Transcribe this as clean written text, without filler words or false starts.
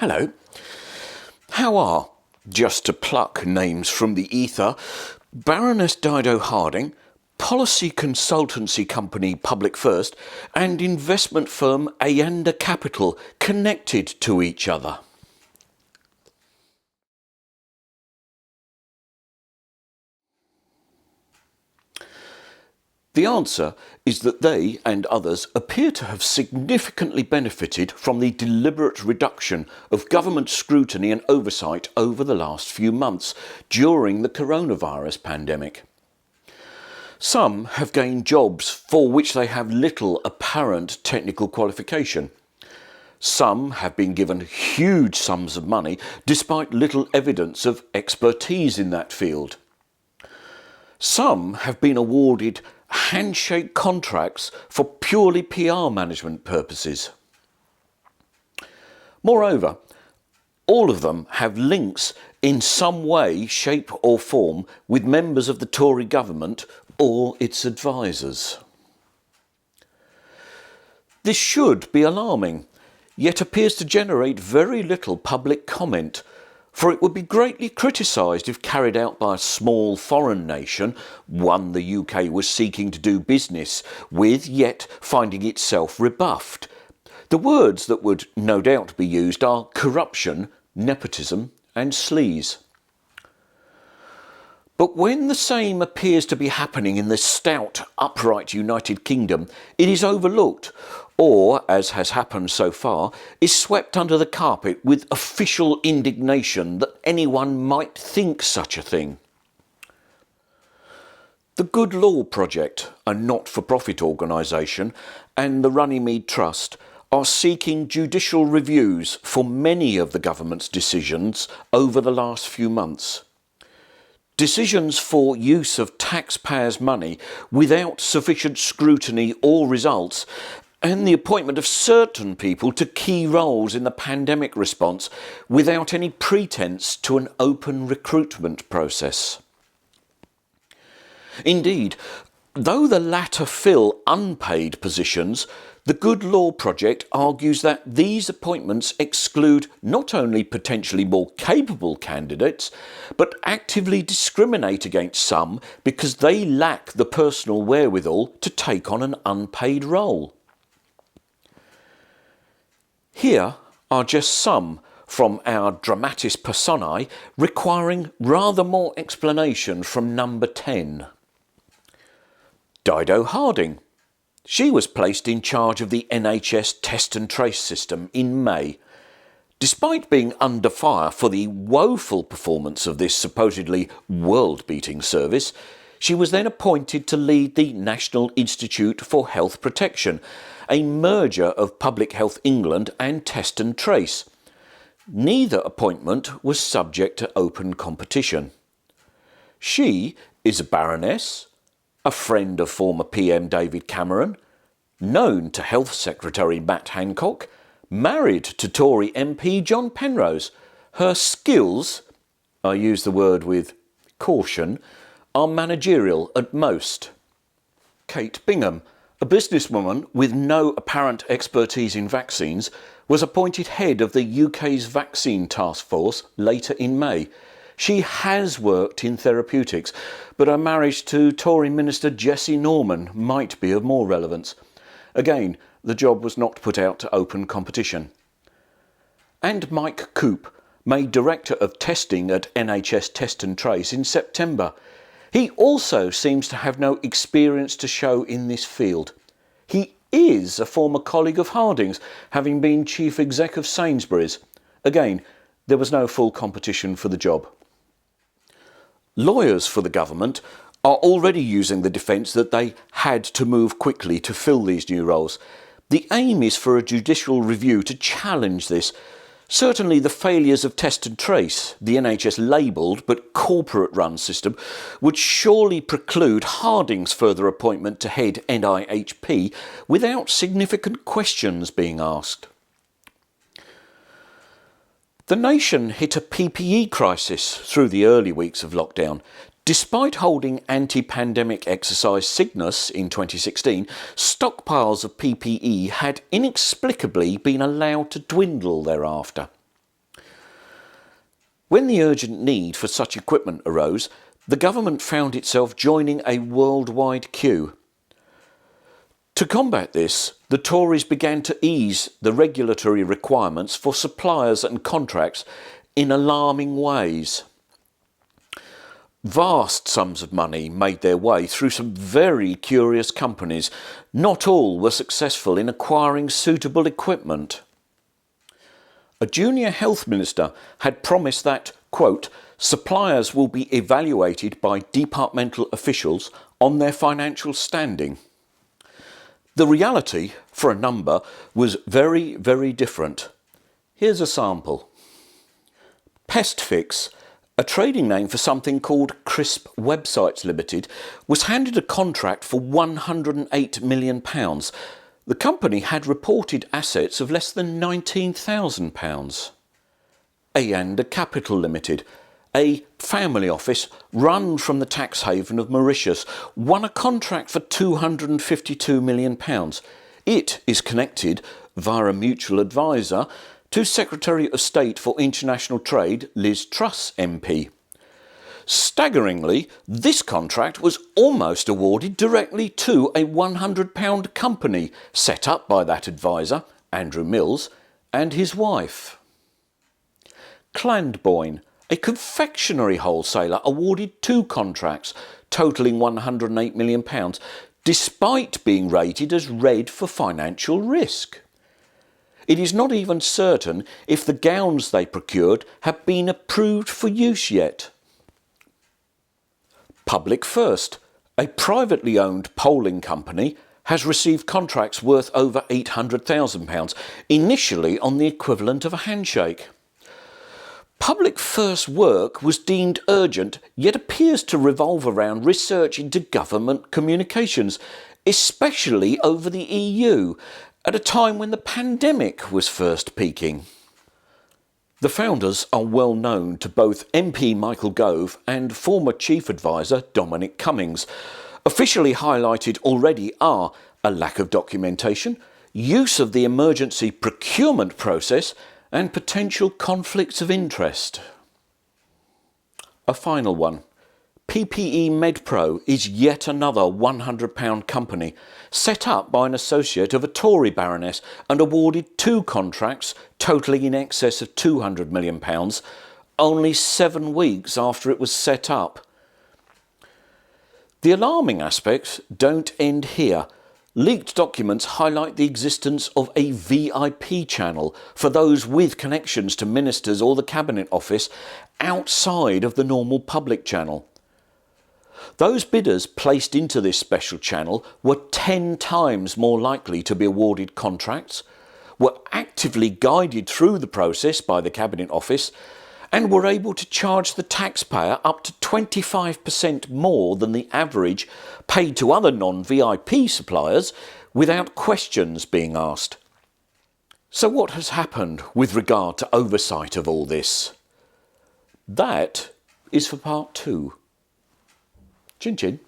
Hello. How are, just to pluck names from the ether, Baroness Dido Harding, policy consultancy company Public First, and investment firm Ayanda Capital connected to each other? The answer is that they and others appear to have significantly benefited from the deliberate reduction of government scrutiny and oversight over the last few months during the coronavirus pandemic. Some have gained jobs for which they have little apparent technical qualification. Some have been given huge sums of money despite little evidence of expertise in that field. Some have been awarded handshake contracts for purely PR management purposes. Moreover, all of them have links in some way, shape or form with members of the Tory government or its advisers. This should be alarming, yet appears to generate very little public comment, for it would be greatly criticised if carried out by a small foreign nation, one the UK was seeking to do business with, yet finding itself rebuffed. The words that would no doubt be used are corruption, nepotism and sleaze. But when the same appears to be happening in the stout, upright United Kingdom, it is overlooked, or, as has happened so far, is swept under the carpet with official indignation that anyone might think such a thing. The Good Law Project, a not-for-profit organisation, and the Runnymede Trust are seeking judicial reviews for many of the government's decisions over the last few months. Decisions for use of taxpayers' money without sufficient scrutiny or results, and the appointment of certain people to key roles in the pandemic response without any pretence to an open recruitment process. Indeed, though the latter fill unpaid positions, the Good Law Project argues that these appointments exclude not only potentially more capable candidates, but actively discriminate against some because they lack the personal wherewithal to take on an unpaid role. Here are just some from our dramatis personae requiring rather more explanation from number 10. Dido Harding. She was placed in charge of the NHS test and trace system in May. Despite being under fire for the woeful performance of this supposedly world-beating service, she was then appointed to lead the National Institute for Health Protection, a merger of Public Health England and Test and Trace. Neither appointment was subject to open competition. She is a baroness, a friend of former PM David Cameron, known to Health Secretary Matt Hancock, married to Tory MP John Penrose. Her skills, I use the word with caution, are managerial at most. Kate Bingham, a businesswoman with no apparent expertise in vaccines, was appointed head of the UK's vaccine task force later in May. She has worked in therapeutics, but her marriage to Tory Minister Jessie Norman might be of more relevance. Again, the job was not put out to open competition. And Mike Coop, made Director of Testing at NHS Test and Trace in September. He also seems to have no experience to show in this field. He is a former colleague of Harding's, having been Chief Exec of Sainsbury's. Again, there was no full competition for the job. Lawyers for the government are already using the defence that they had to move quickly to fill these new roles. The aim is for a judicial review to challenge this. Certainly the failures of Test and Trace, the NHS labelled but corporate-run system, would surely preclude Harding's further appointment to head NIHP without significant questions being asked. The nation hit a PPE crisis through the early weeks of lockdown. Despite holding anti-pandemic exercise Cygnus in 2016, stockpiles of PPE had inexplicably been allowed to dwindle thereafter. When the urgent need for such equipment arose, the government found itself joining a worldwide queue. To combat this, the Tories began to ease the regulatory requirements for suppliers and contracts in alarming ways. Vast sums of money made their way through some very curious companies. Not all were successful in acquiring suitable equipment. A junior health minister had promised that, quote, suppliers will be evaluated by departmental officials on their financial standing. The reality, for a number, was very, very different. Here's a sample. PestFix, a trading name for something called Crisp Websites Limited, was handed a contract for £108 million. The company had reported assets of less than £19,000. Aanda Capital Limited, a family office run from the tax haven of Mauritius, won a contract for £252 million. It is connected, via a mutual advisor, to Secretary of State for International Trade Liz Truss MP. Staggeringly, this contract was almost awarded directly to a £100 company set up by that advisor, Andrew Mills, and his wife. Clandboyne, a confectionery wholesaler, awarded 2 contracts totalling £108 million, despite being rated as red for financial risk. It is not even certain if the gowns they procured have been approved for use yet. Public First, a privately owned polling company, has received contracts worth over £800,000, initially on the equivalent of a handshake. Public First work was deemed urgent, yet appears to revolve around research into government communications, especially over the EU, at a time when the pandemic was first peaking. The founders are well known to both MP Michael Gove and former Chief Advisor Dominic Cummings. Officially highlighted already are a lack of documentation, use of the emergency procurement process, and potential conflicts of interest. A final one. PPE MedPro is yet another £100 company, set up by an associate of a Tory baroness and awarded 2 contracts totalling in excess of £200 million, only 7 weeks after it was set up. The alarming aspects don't end here. Leaked documents highlight the existence of a VIP channel for those with connections to ministers or the Cabinet Office outside of the normal public channel. Those bidders placed into this special channel were 10 times more likely to be awarded contracts, were actively guided through the process by the Cabinet Office, and were able to charge the taxpayer up to 25% more than the average paid to other non-VIP suppliers without questions being asked. So what has happened with regard to oversight of all this? That is for part 2. Chin chin.